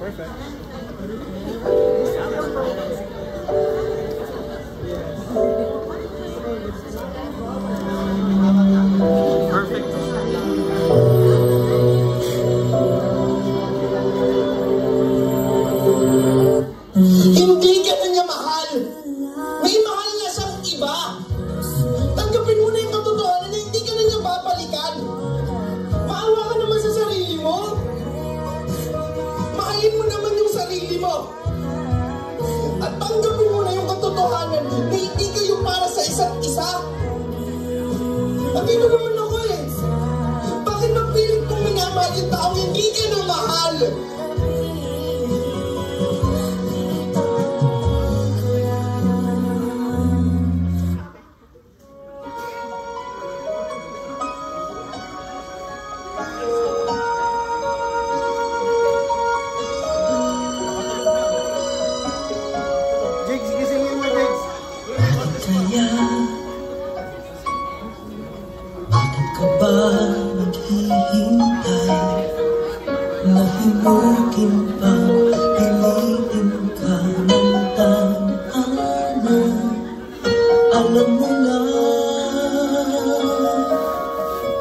Perfect. Hindi ka na niya mahal. May mahal na siyang iba. Tanggapin mo na yung katotohanan na hindi ka na niya babalikan. Maawa ka naman sa sarili mo. Mahalin mo naman yung sarili mo. At tanggapin mo na yung katotohanan na hindi kayo para sa isa't isa. At ito naman ako eh. Bakit mapilit kong minamahal yung taong hindi ka na mahal? Bakit ka ba naghihintay? Nahimukin pang piliin ka ng tadhana. Alam mo na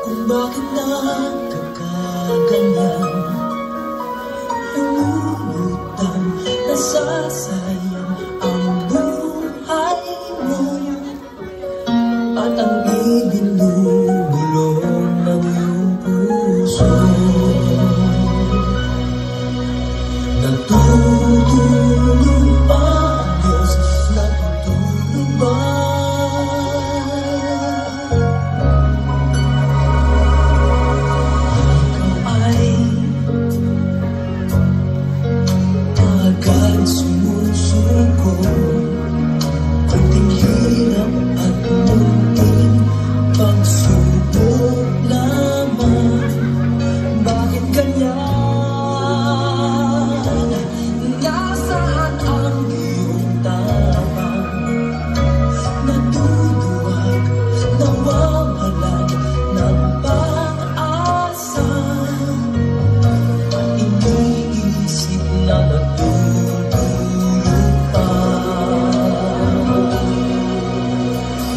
kung bakit nagkakaganyan. Lumulutang nasasayang ang buhay mo at ang ibinubulong ng iyong puso. Natutulog ba ang Diyos? Natutulog ba? Ikaw ay agad sumusuko. Kunting hirap at munting pagsubok lamang. Bakit ganyan? Nasaan ang iyong tapang? Natutuwag, nawawalan ng pag-asa. At iniisip na natutulog pa.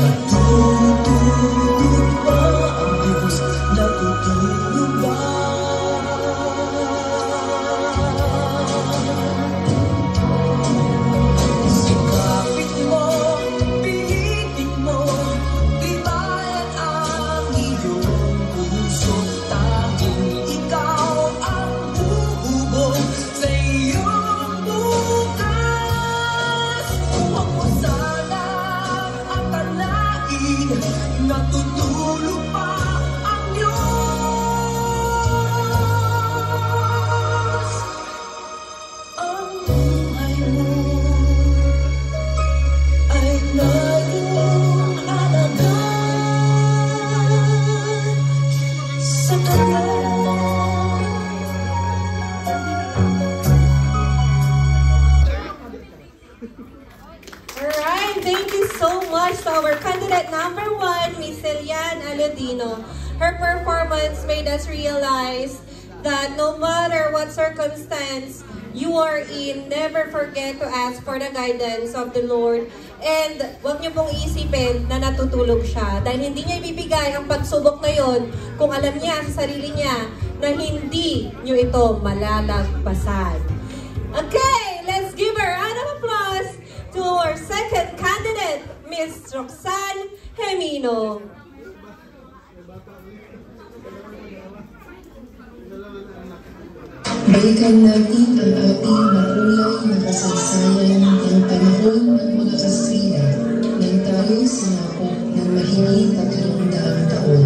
Natutulog ba ang Diyos? Natutulog ba? Sikapin mo, pilitin mo, tibayan ang iyong puso. Tanging ikaw ang bubog sa iyong bukas. Huwag mo sanang akalain natutulog pa ang Diyos. Ang buhay mo ay narong alagaan sa Kanya. Alright, thank you so much to our candidate number 1, Miss Elian Alodino. Her performance made us realize that no matter what circumstance you are in, never forget to ask for the guidance of the Lord. And huwag niyo pong isipin na natutulog siya. Dahil hindi niya ibibigay ang pagsubok na yon kung alam niya sa sarili niya na hindi niyo ito malalagpasan. Okay, let's give her a round of applause to our second candidate, Miss Roxanne Gemino. Balikan natin ang ating makulay na kasaysayan ng panahon ng mga Kastila nang tayo sinakop ng mahigit 300 taon.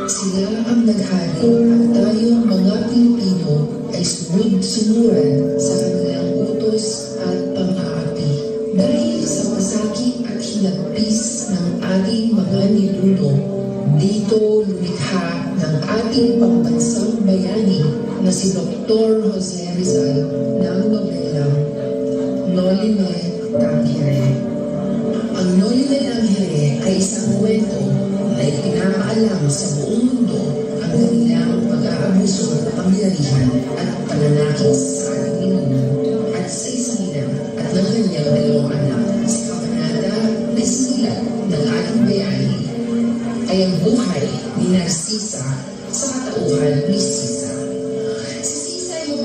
Sila ang naghari at tayong mga Pilipino ay sunod-sunuran sa kanilang utos at pang-aapi. Dahil sa pasakit at hinagpis ng ating mga ninuno, dito lumikha ng ating pambansang bayani na si Dr. Jose Rizal ng nobelang Noli Me Tangere. Ang Noli Me Tangere ay isang kwento na ipinakaalam sa buong mundo ang kanilang pag-aabuso ng pangyarihan at pananakit sa ating ninuno.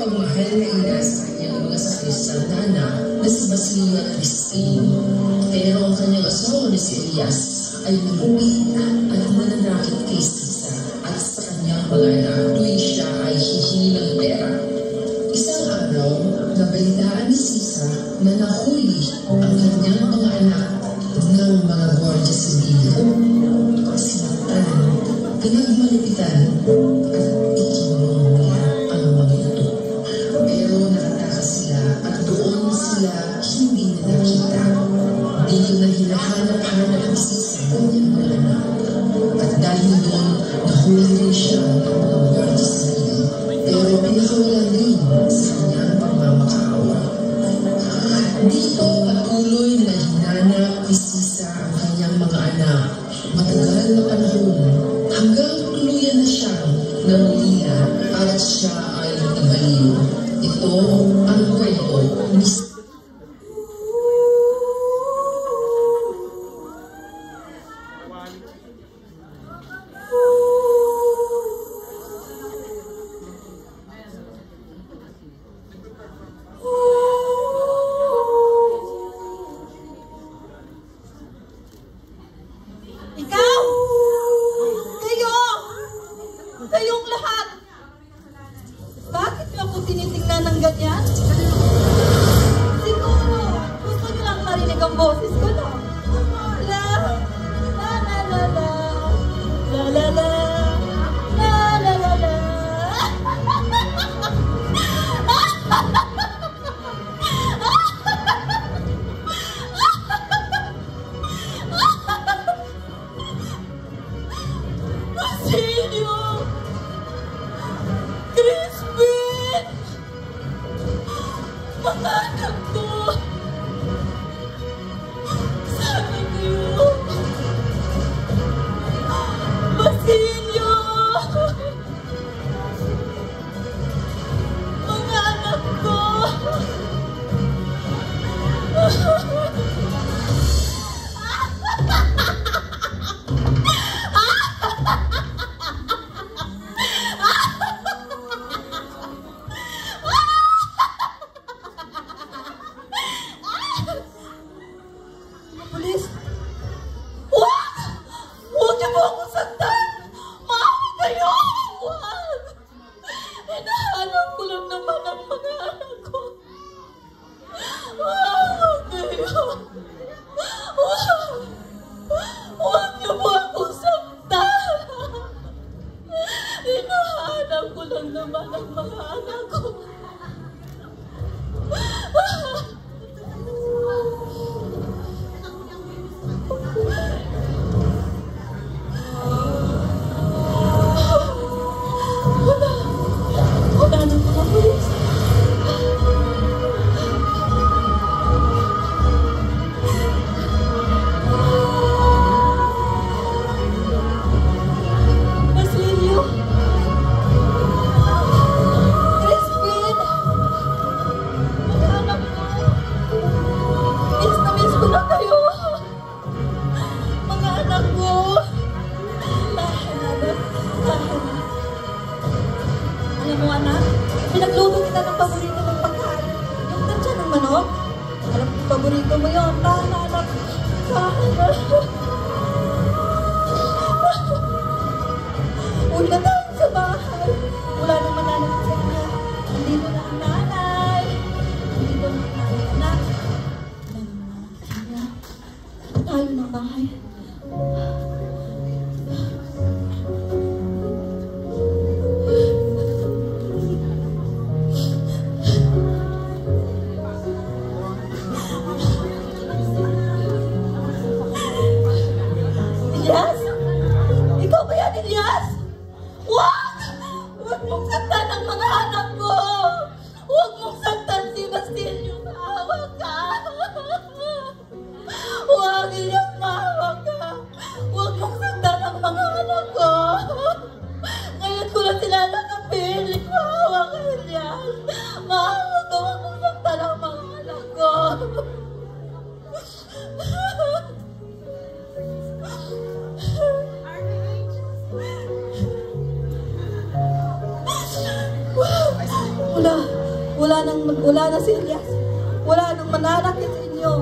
pagmamahal na ina sa kanyang mga sakrisanana na si Basilio at Crispin. Pero ang kanyang asawa na si Elias ay malupit at nananakit kay Sisa at sa kanyang mga anak tuwing siya ay hihingi ng pera. Isang araw, nabalitaan ni Sisa na nahuli ang kanyang mga anak ng mga Guardia Civil. Sinaktan, pinagmalipitan at ikinulong niya ang mga ito. Pero nakatakas sila at doon sila hindi na nakita. Dito na hinahanap-hanap ni Sisa ang kanyang mga anak. At dahil doon, nahuli rin siya ng mga Guardia Civil. Pero pinakawalan rin sa kanyang pagmamakaawa. Dito patuloy na hinanap ni Sisa ang kanyang mga anak. Matagal na panahon hanggang tuluyan na siyang namulila at siya ay nabaliw. Ito ang kwento ni Sisa. Ikaw! Kayong lahat! Bakit niyo ako tinitingnan ng ganyan? Siguro, gusto niyo lang marinig ang boses ko, no? La, la la la la, la la la, la la la la. Basilio! Crispin! Mga anak ko! Sana kayo! Basilio! Mga anak ko! Pulis! Wag! Huwag niyo po akong saktan! Maawa kayo! Wag! Hinahanap ko lang naman ang mga anak ko. Wag kayo! Wag! Huwag niyo po akong saktan! Hinahanap ko lang naman ang mga anak ko. Wala na mga pulis. Basilio! Crispin! Mga anak ko! Miss na miss ko na kayo! Mga anak ko! Alam mo, anak, pinagluto kita ng paborito mong pagkain. Yung tansya ng manok. Alam ko, paborito mo yun. Tahan, anak. Tahan. Uwi na tayo sa bahay. Wala naman namin sa kanya. Nandito na ang nanay. Nandito na ang nanay, anak. Tayo ng bahay. Elias? Ikaw ba yan, Elias? Wag! Huwag mong saktan ang mga anak ko! Huwag mong saktan si Basilio! Maawa ka! Huwag iyang maawa wala na si Elias. Wala nang mananakit sa inyo.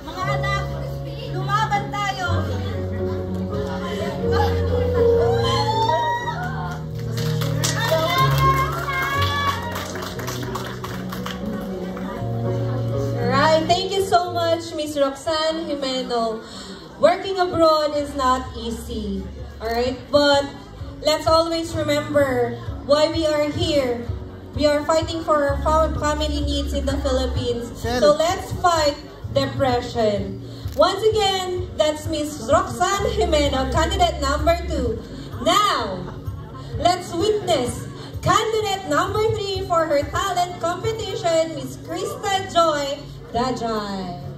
Mga anak, lumaban tayo. Alright, thank you so much, Miss Roxanne Jimeno. Working abroad is not easy, alright? But let's always remember why we are here. We are fighting for our family needs in the Philippines. So let's fight depression. Once again, that's Miss Roxanne Jimeno, candidate number 2. Now, let's witness candidate number 3 for her talent competition, Miss Krista Joy Dajay.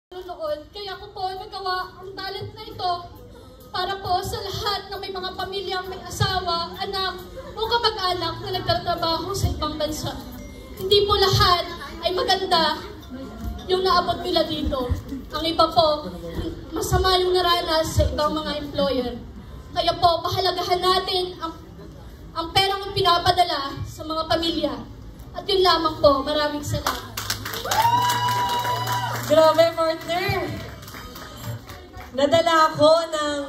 Noon, kaya ko po nagawa ang talent na ito para po sa lahat ng may mga pamilyang may asawa, anak o kapag-anak na nagtatrabaho sa ibang bansa. Hindi po lahat ay maganda yung naabot nila dito. Ang iba po, masama yung naranas sa ibang mga employer. Kaya po, pahalagahan natin ang perang pinapadala sa mga pamilya. At yun lamang po, maraming salamat. Grabe, partner! Nadala ako ng...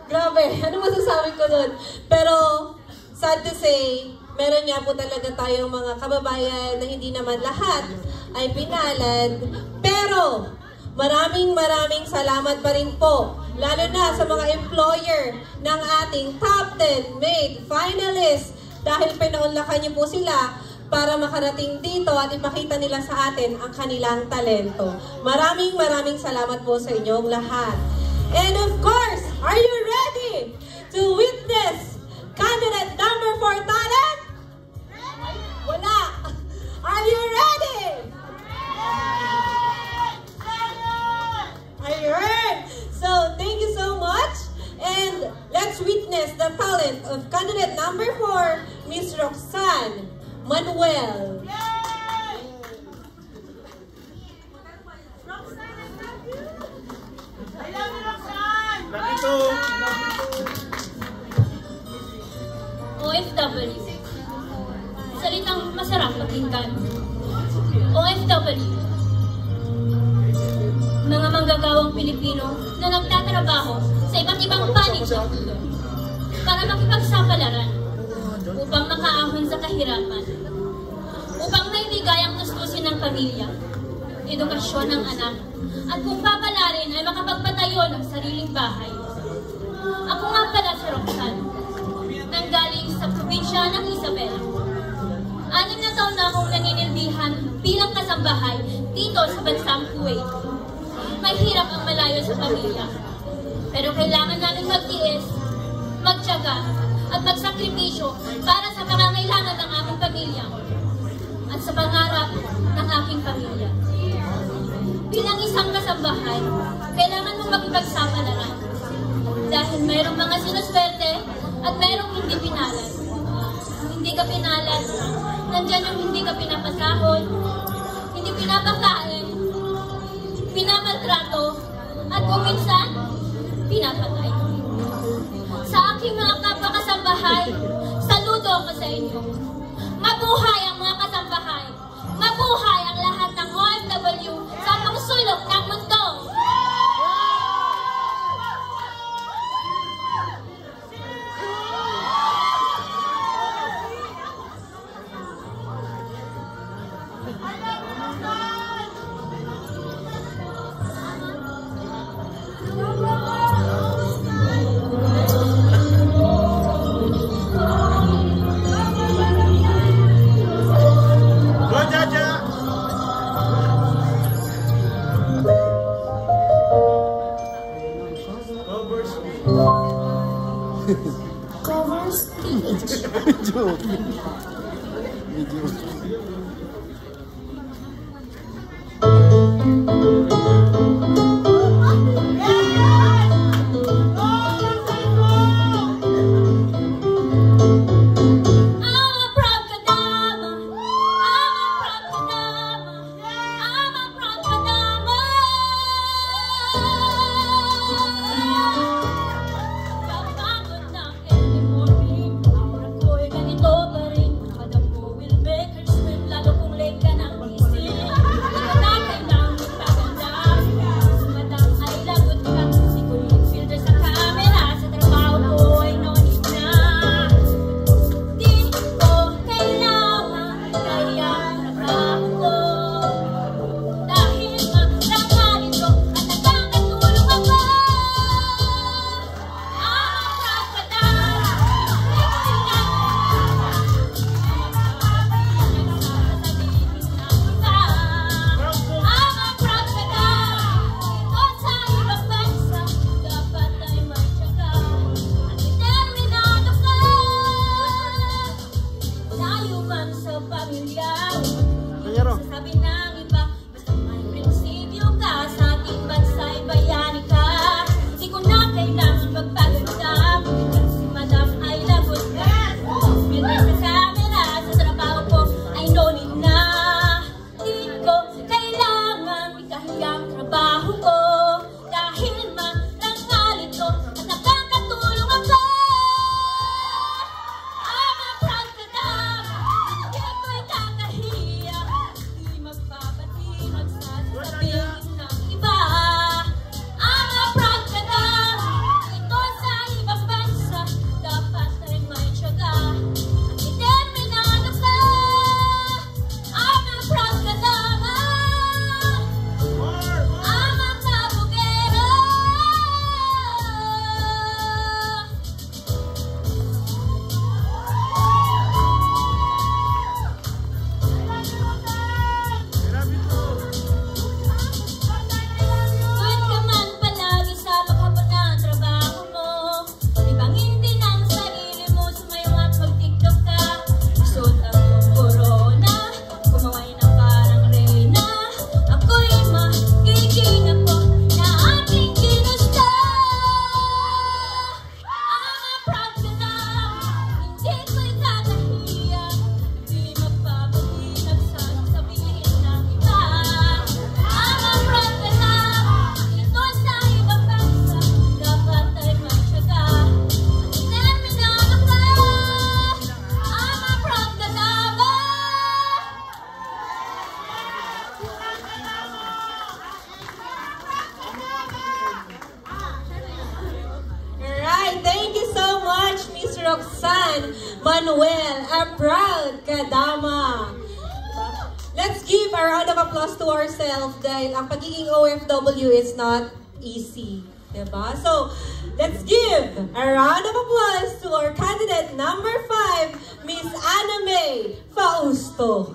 Grabe, ano masasabi ko doon? Pero, sad to say, meron nga po talaga tayong mga kababayan na hindi naman lahat ay pinalad. Pero, Maraming salamat pa rin po, lalo na sa mga employer ng ating top 10 MAID finalists dahil pinaunlakan niyo po sila para makarating dito at ipakita nila sa atin ang kanilang talento. Maraming salamat po sa inyong lahat. And of course, are you ready to witness candidate number 4 talent? Wala! Are you ready? Ayun! So, thank you so much. And let's witness the talent of candidate number 4, Miss Roxanne Manuel. OFW. Salitang masarap pakinggan. OFW. Mga manggagawang Pilipino na nagtatrabaho sa iba't ibang panig ng mundo para makipagsapalaran upang makaahon sa kahirapan, upang maibigay ang tustusin ng pamilya, edukasyon ng anak, at kung papalarin ay makapagpatayo ng sariling bahay. Ako nga pala si Roxanne, nanggaling sa probinsya ng Isabela. 6 na taon na akong naninilbihan bilang kasambahay dito sa bansang Kuwait. Mahirap ang malayo sa pamilya, pero kailangan namin magtiis, magtiyaga, at magsakripisyo para sa pangangailangan ng aming pamilya at sa pangarap ng aking pamilya. Bilang isang kasambahay, kailangan mong makipagsapalaran dahil mayroong mga sinuswerte at mayroong hindi pinalad. Hindi ka pinalad, nandyan yung hindi ka pinapasahod, hindi pinapakain, pinamaltrato, at kung minsan, pinapatay. Sa aking mga kapwa-kasambahay, saludo ako sa inyo. Mabuhay ang mga kasambahay! Mabuhay ang lahat ng OFW sa pangsulok ng mundo! Roxanne Manuel, a proud kadama. Let's give a round of applause to ourselves dahil ang pagiging OFW is not easy. Diba? So, let's give a round of applause to our candidate number 5, Miss Anna May Fausto.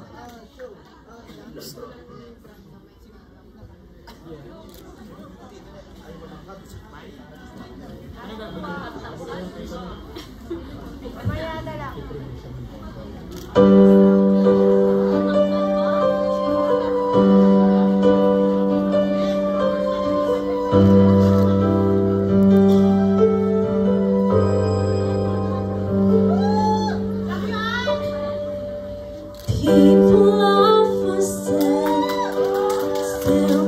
People often stare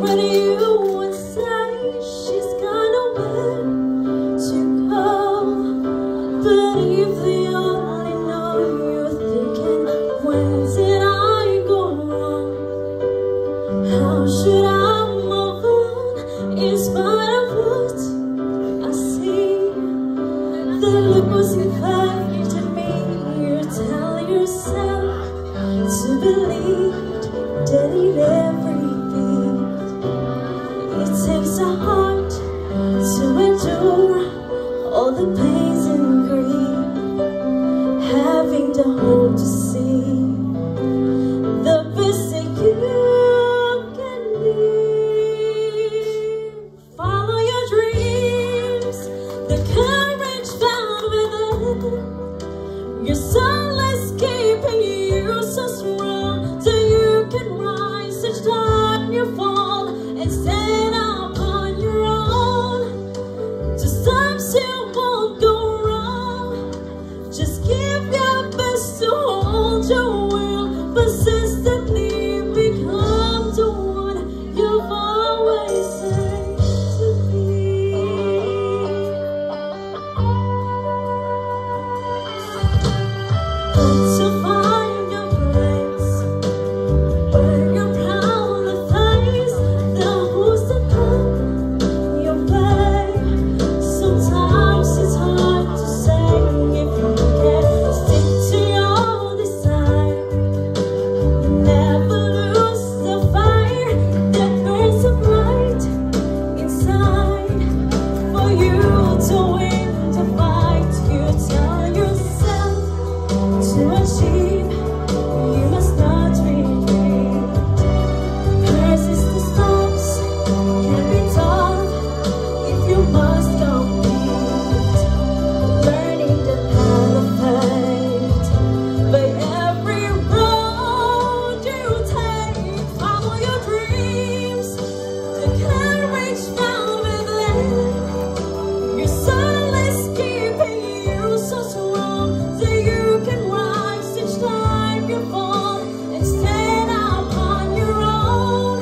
at you and say she's gone away to go. But if they only know you're thinking, when did I go wrong? How should I move on in spite of what I see? The look was infected to me. You tell yourself to believe that in everything it takes a heart to endure all the pains and grief, having the hope to see the best that you can be. Follow your dreams, the courage found within. Your sunless keeping you so strong, so you can rise each time you fall and stand up on your own. Just times you won't go wrong. Just give your best to hold your will, persistently become the one you've always said to be. To find your place where you're proudly face the who's to come your way. Sometimes it's hard to say if you can stick to your desire. Never lose the fire that burns so bright inside. For you to win the fight, you tell yourself to achieve, you must not retreat. Persistent storms can be tough if you must compete. Learning the how to fight by every road you take. Follow your dreams, the courage found within. Your sunless keeping you so strong, so you can rise each time you fall and stand up on your own.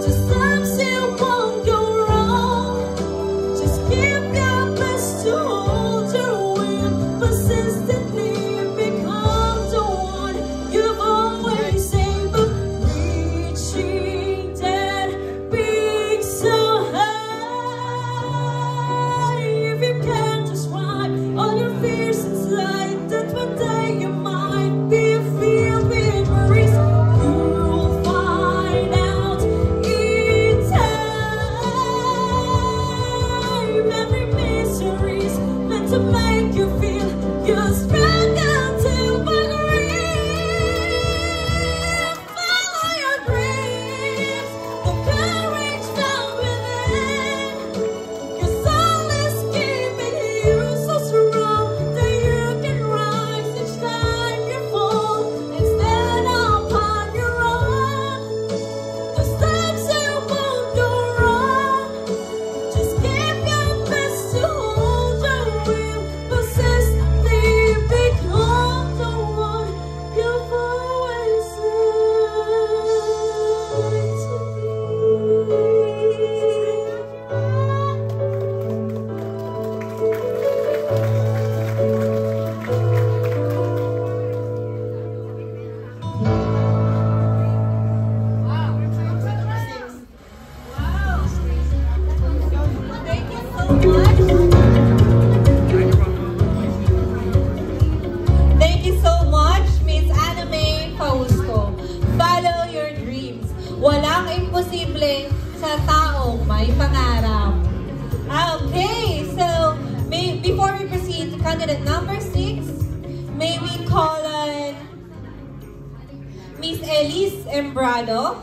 Just times you won't go wrong. Just give your best to hold your will, persistently become the one you've always seen. But reaching that peak so high, if you can't describe all your fears inside, that one day you might be filled with worries. You'll find out in time. Every misery's meant to make you feel you're struggle to agree. Follow your dreams, the courage found within. Your soul is keeping you so strong that you can rise each time you fall and stand up on your own. Those times you won't go wrong. Just give your best to hold your will, persistently sa taong may pangarap. Okay, so before we proceed to candidate number 6, may we call on Miss Elise Embrado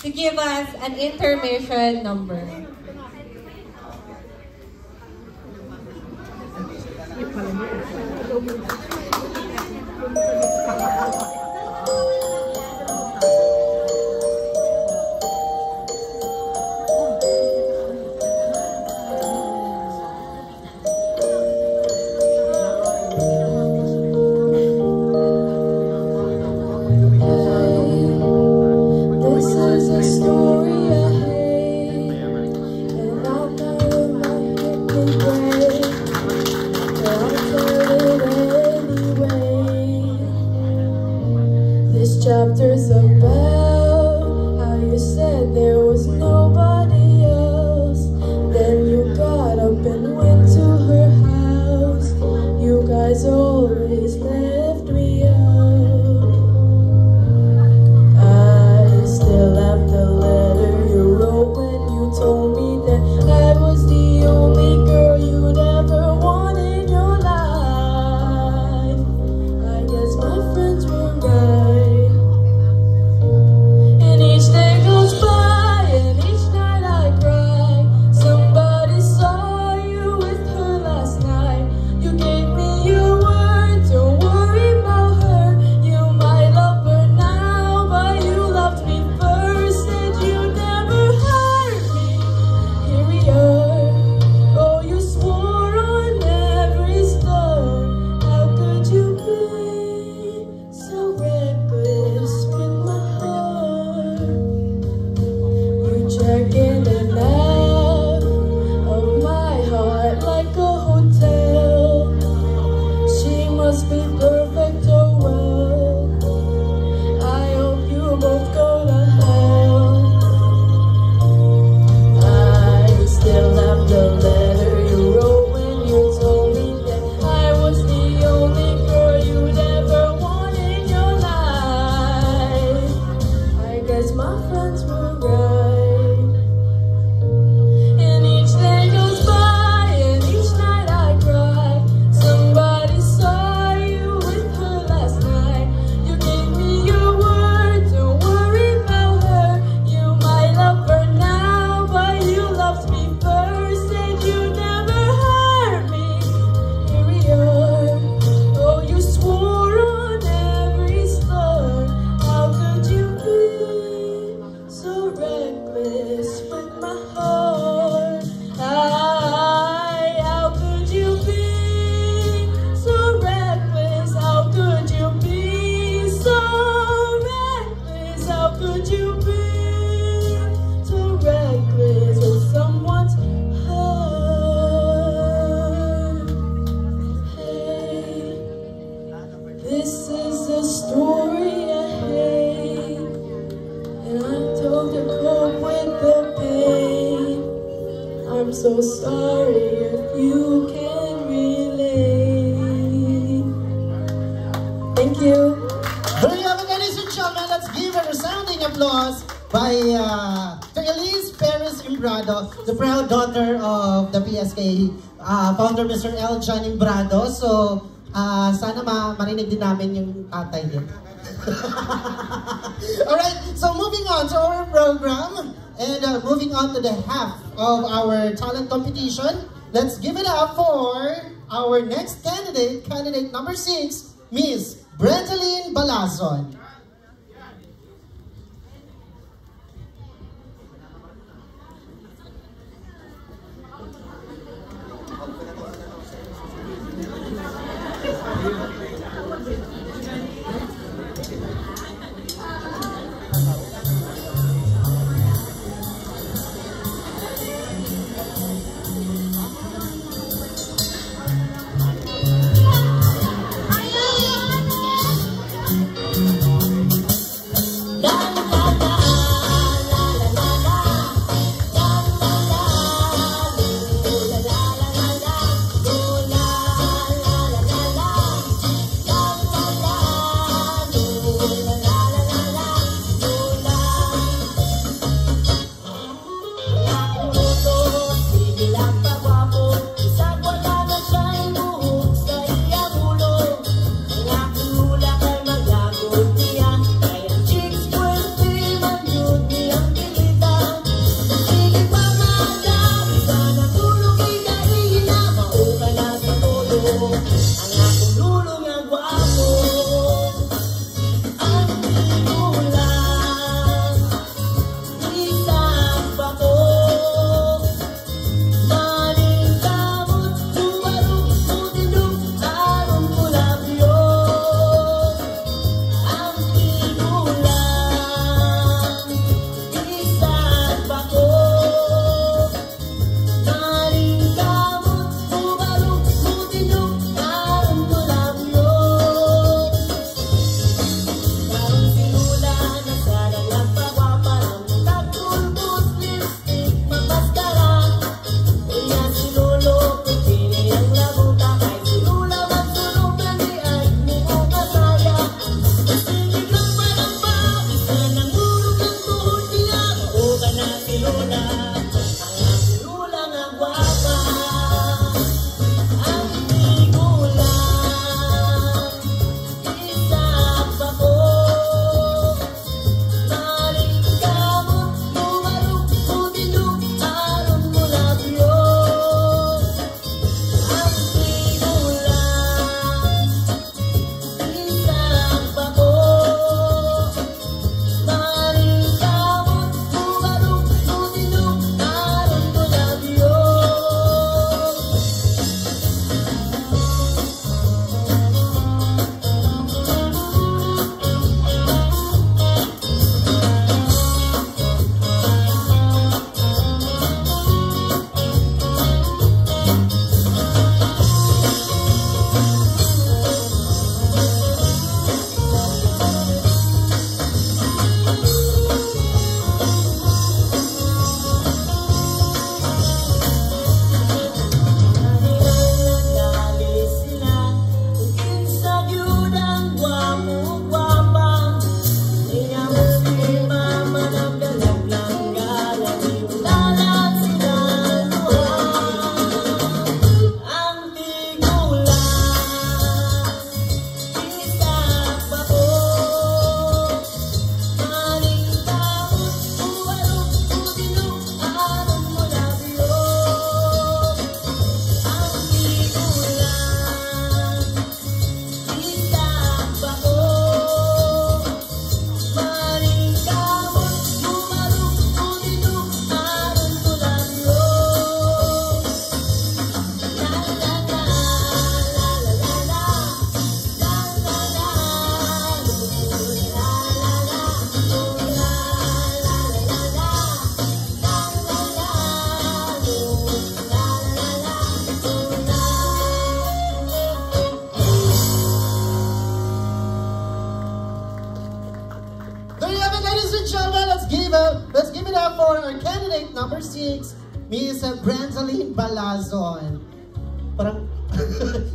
to give us an intermission number. Chapters about how you said there was nobody else. Then you got up and went to her house. You guys always left me out. I still have the letter you wrote when you told me that I was the only girl you'd ever want in your life. I guess my friends were right. In and out of my heart like a hotel. She must be perfect, oh well. I hope you both go to hell. I still have the letter you wrote when you told me that I was the only girl you'd ever want in your life. I guess my friends were right. This is a story I hate, and I'm told to cope with the pain. I'm so sorry if you can relate. Thank you. There you have it, ladies and gentlemen. Let's give a resounding applause by to Elise Perez Embrado, the proud daughter of the PSK founder, Mr. L. John Embrado. So, sana marinig din namin yung tatay niya. Alright, so moving on to our program and moving on to the half of our talent competition. Let's give it up for our next candidate, candidate number 6, Miss Brentalyn Balazon. number 6, Miss Branzaline Balazon. Parang,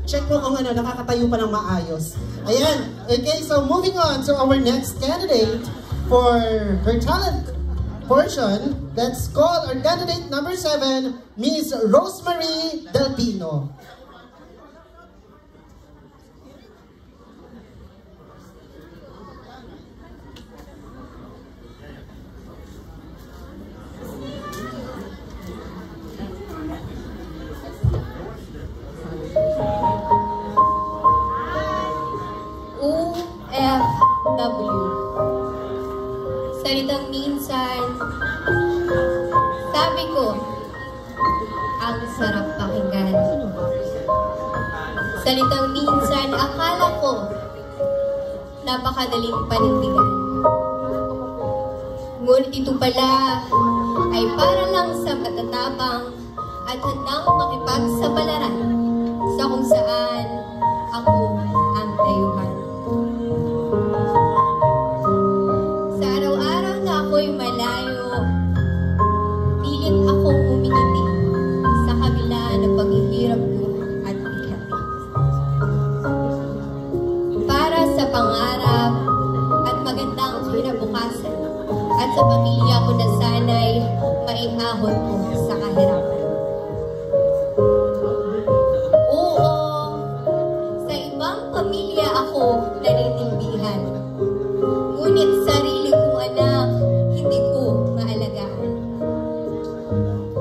check mo kung ano, nakakatayo pa ng maayos. Ayan. Okay, so moving on to our next candidate for her talent portion. Let's call our candidate number 7, Miss Rosemary Del Pino. OFW. Salitang minsan, sabi ko, ang sarap pakinggan. Salitang minsan, akala ko, napakadaling panindigan. Ngunit ito pala ay para lang sa patatabang at handang makipagsapalaran sa kung saan ako ang tayuhan. Sa araw-araw na ako'y malayo, pilit akong umingiti sa kabila ng paghihirap ko at bighati. Para sa pangarap at magandang kinabukasan at sa pamilya ko na sana'y maihahon ko sa kahirapan. Oo, sa ibang pamilya ako naninindihan. Ngunit sarili kong anak, hindi ko maalagaan.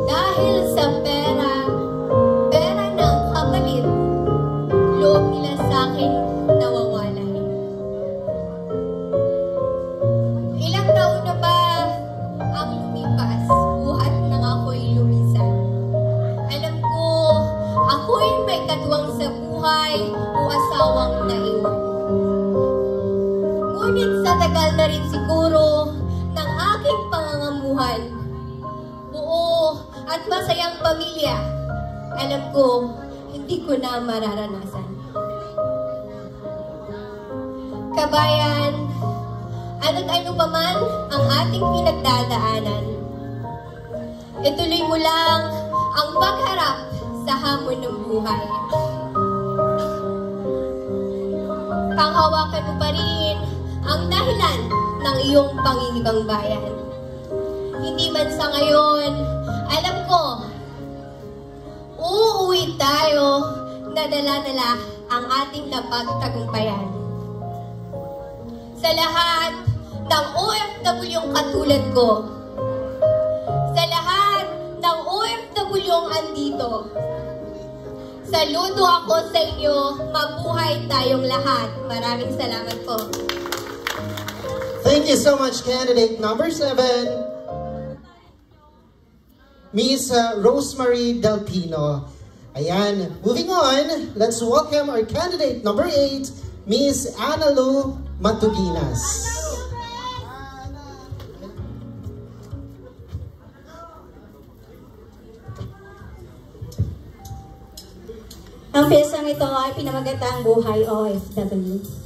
Dahil sa pera ng kapalit, loob nila sa akin nawawalay. Ilang taon na ba ang lumipas, buhat nang ako'y lumisan. Alam ko, ako'y may katuwang sa buhay o asawang naiwan. Ngunit sa tagal na rin siguro ng aking pangangamuhan, buo at masayang pamilya, alam ko, hindi ko na mararanasan. Kabayan, ano't ano pa man ang ating pinagdadaanan, ituloy mo lang ang pagharap sa hamon ng buhay. Panghawakan mo pa rin ang dahilan ng iyong pangingibang bayan. Hindi man sa ngayon, alam ko, uuwi tayo na dala-dala ang ating napagtagumpayan. Sa lahat ng OFW katulad ko, sa lahat ng OFW andito, saludo ako sa inyo, mabuhay tayong lahat. Maraming salamat po. Thank you so much, candidate number 7, Miss Rosemary Del Pino. Ayan, moving on, let's welcome our candidate number 8, Miss Analu Matuginas. Ang piyesang ito ay pinamagandang buhay OFW.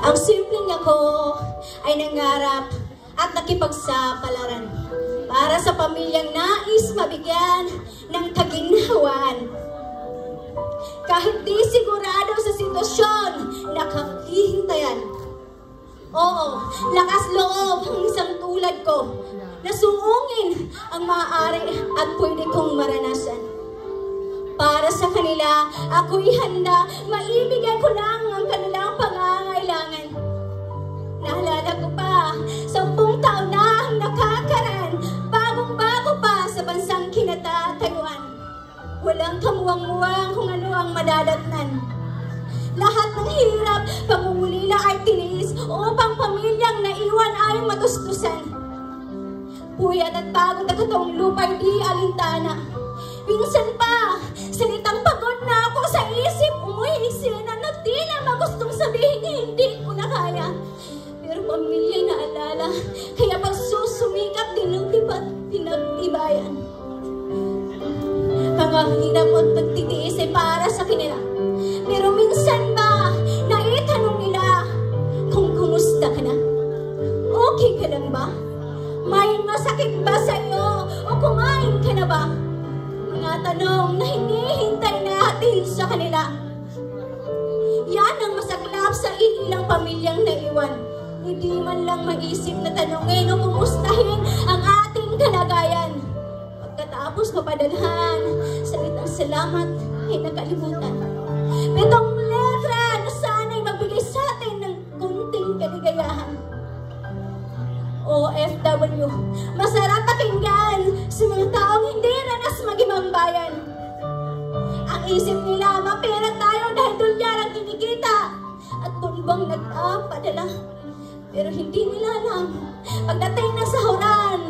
Ang simpleng ako ay nangarap at nakipagsapalaran para sa pamilyang nais mabigyan ng kaginhawaan. Kahit di sigurado sa sitwasyon na kahihintayan. Oo, lakas loob ang isang tulad ko na suungin ang maaari at pwede kong maranasan. Para sa kanila, ako'y handa, maibigay ko lang ang kanilang pangangailangan. Naalala ko pa, 10 taon na ang nakakaraan, bagong-bago pa sa bansang kinatatayuan. Walang kamuwang-muwang kung ano ang madadatnan. Lahat ng hirap, pangungulila ay tiniis upang pamilyang naiwan ay matustusan. Puyat at pagod na katong lupa'y di alintana. Minsan pa, salitang pagod na ako sa isip, umuwi sila na tila magustong sabihin hindi ko na kaya. Pero pamilya na alala, kaya pagsusumikap din ng tibat pinagtibayan. Mga hirap at pagtitiis ay para sa kanila. Pero minsan ba, naitanong nila kung kumusta ka na? Okay ka lang ba? May masakit ba sa iyo? O kumain ka na ba? Mga tanong na hinihintay natin sa kanila. Yan ang masaklap sa ilang pamilyang naiwan. Hindi man lang maisip na tanongin o kumustahin ang ating kalagayan. Pagkatapos mapadalhan, salitang salamat ay nakalimutan. Pitong letra na sana'y magbigay sa atin ng kunting kaligayahan. OFW, masarap pakinggan sa mga taong hindi ranas mag-ibang bayan. Ang isip nila, mapera tayo dahil dolyar ang kinikita at bulbong nagpapadala. Pero hindi nila alam, pagdating ng sahuran,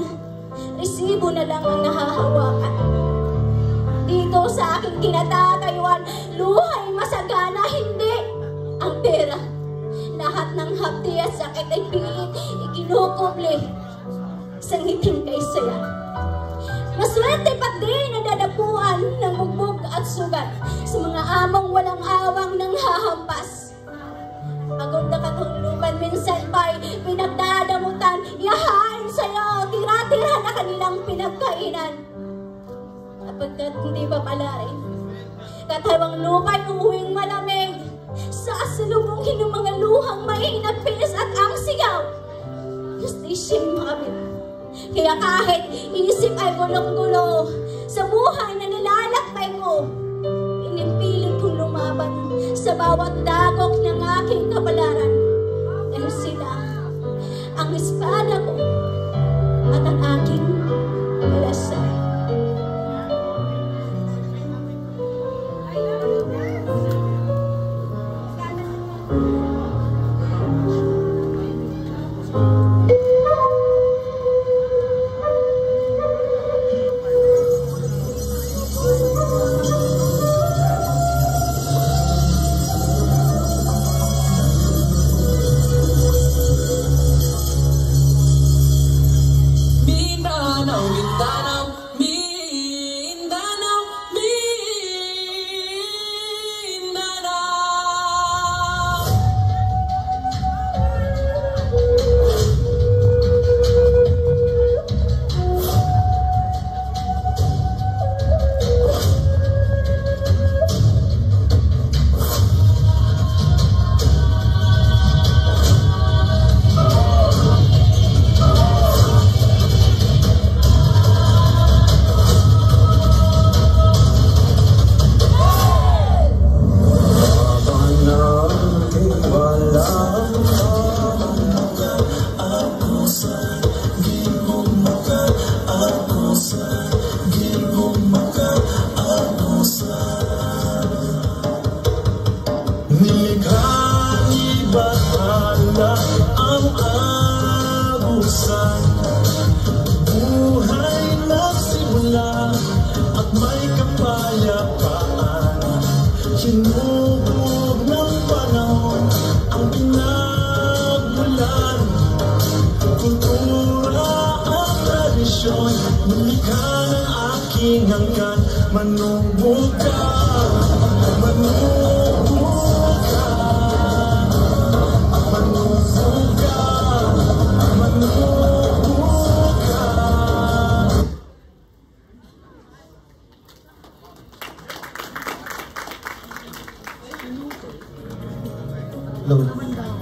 resibo na lang ang nahahawakan. Dito sa aking kinatatayuan, luhay masagana, hindi ang pera. Lahat ng hapdi at sakit ay pilit, ikinukuble sa ngiting kay saya. Maswerte pa din na dadapuan ng bugbog at sugat sa mga among walang awang nang hahampas. Pagod na katuluban, minsan pa'y pinagdadamutan, ihahain sa'yo, tira-tira na kanilang pinagkainan. Kapagkat hindi pa pala rin, katawang lupa'y uuwing malamig, sa asalubungin ng mga luhang mahinag pilis at ang sigaw. Justisiya'y makabit. Kaya kahit isip ay gulong-gulo, sa buhay na nilalakbay ko, pinipilit kong lumaban sa bawat dagok ng aking kapalaran. Dahil sila ang espada ko at ang aking kalasay.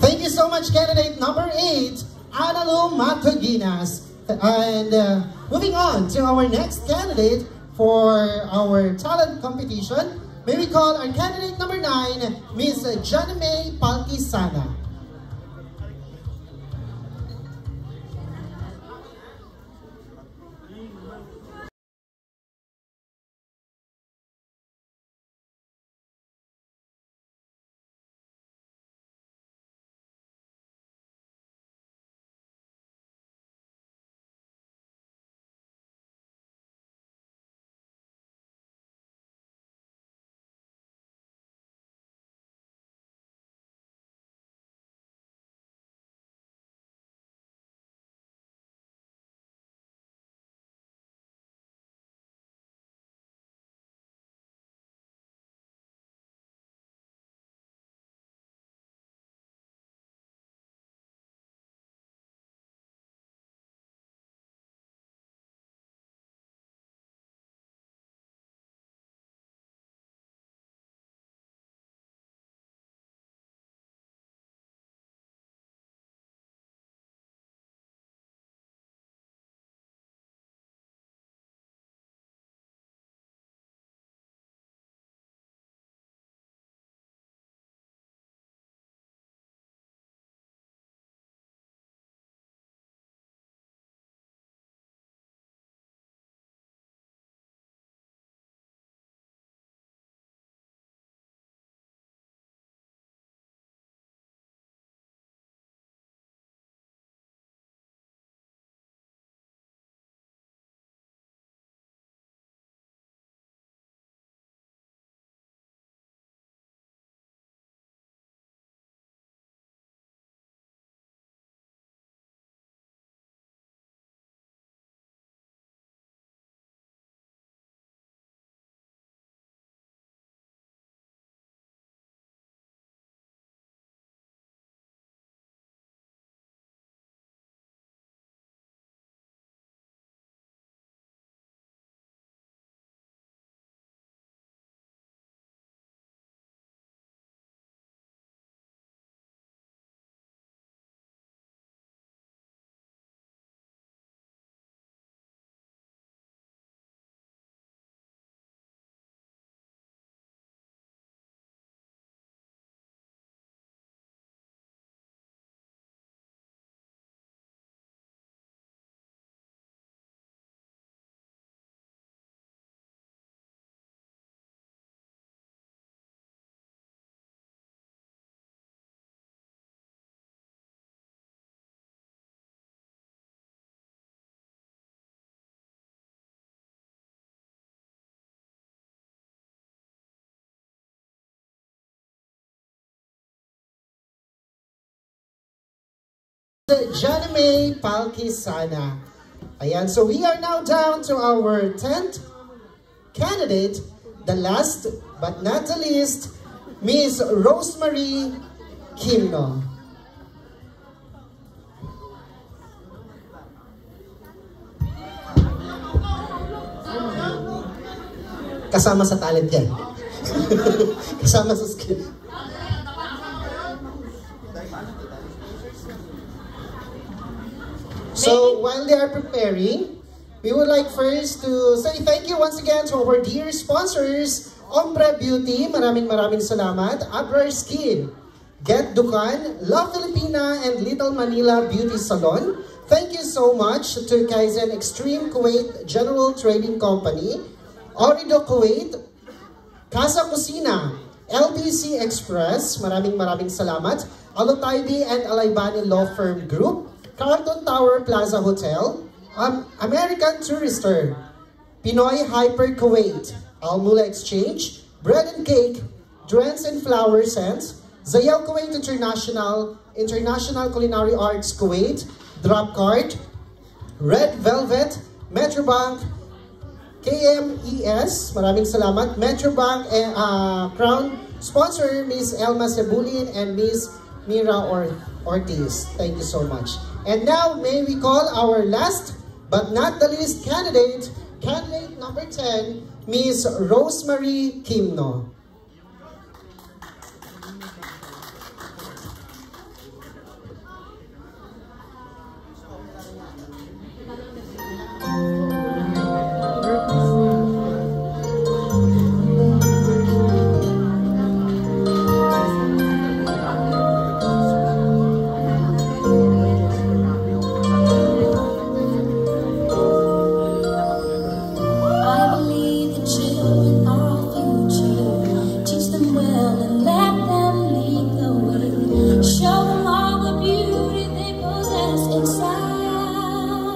Thank you so much, candidate number 8, Analu Matuginas. And moving on to our next candidate for our talent competition, may we call our candidate number 9, Miss Janime Palkisana. Johnny May Palkisana. Ayan, so we are now down to our 10th candidate, the last but not the least, Miss Rosemary Kimno. Kasama sa talent yan. Kasama sa skill. So, while they are preparing, we would like first to say thank you once again to our dear sponsors, Ombre Beauty, maraming salamat, Abrar Skin, Get Dukan, La Filipina, and Little Manila Beauty Salon. Thank you so much to Kaizen Extreme Kuwait General Trading Company, Orido Kuwait, Casa Kusina, LBC Express, maraming salamat, Alotaydi and Alaybani Law Firm Group, Carlton Tower Plaza Hotel, American Tourister, Pinoy Hyper Kuwait, Almula Exchange, Bread and Cake, Drens and Flower Scents, Zayal Kuwait International, International Culinary Arts Kuwait, Drop Card, Red Velvet, Metrobank, KMES, maraming salamat, Metrobank, Crown sponsor, Miss Elma Cebulin and Miss Mira Ortiz. Thank you so much. And now, may we call our last but not the least candidate, candidate number 10, Miss Rosemary Kimno. Show them all the beauty they possess inside.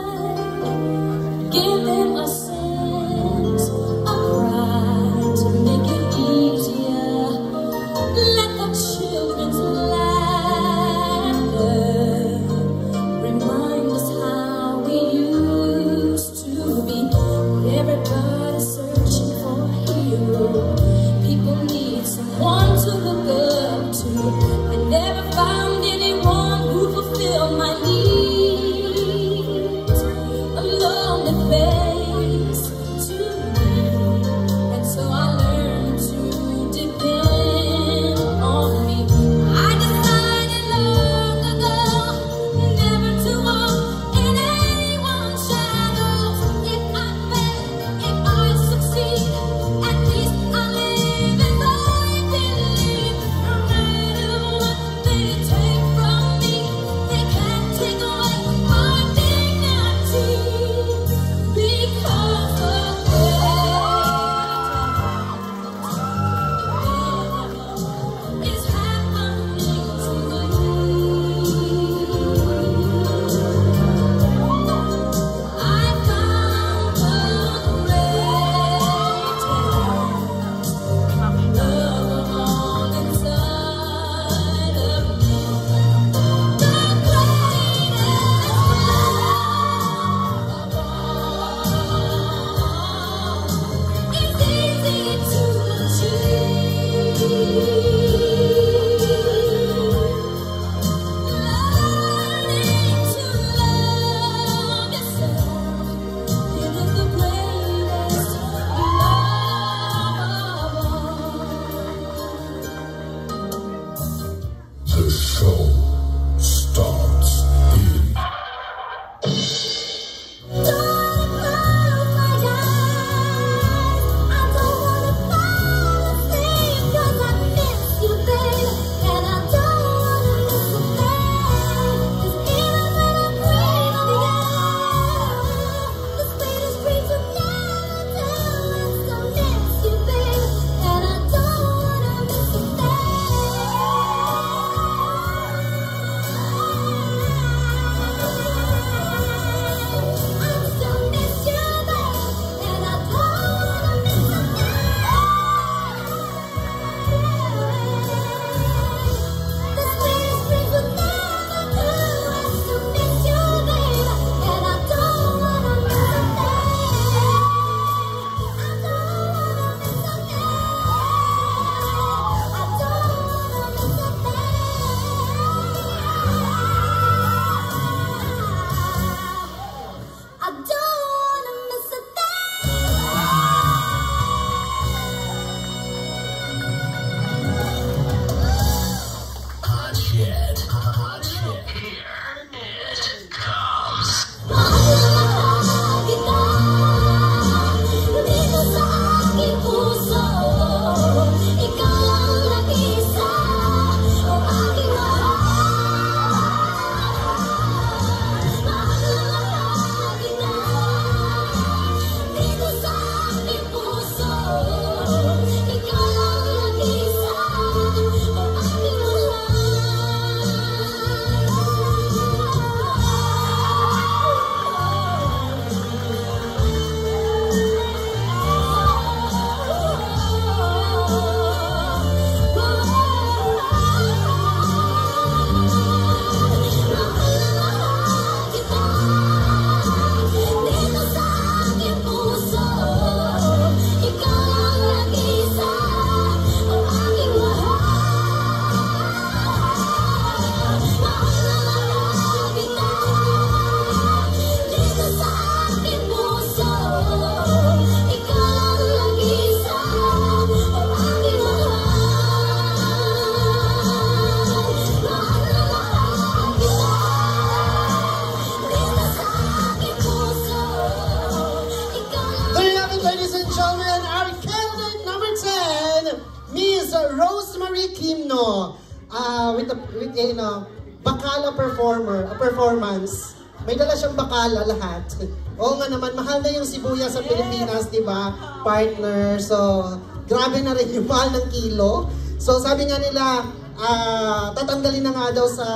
I don't wanna miss a Hot shit. Hot shit. Here it comes. Dito sa aking puso, ikaw ang nag-isa, ang aking mahal. Mahal kita. Dito sa aking puso, ikaw ang nag-isa, ang aking There you have it, ladies and gentlemen, our candidate number 10, Miss Rosemary Kimno, with a bakala performance. May dala siyang bakala lahat. Oo nga naman, mahal na yung sibuyas sa Pilipinas, di ba? Partner. So, grabe na rin yung mahal ng kilo. So, sabi nga nila, tatanggalin na nga daw sa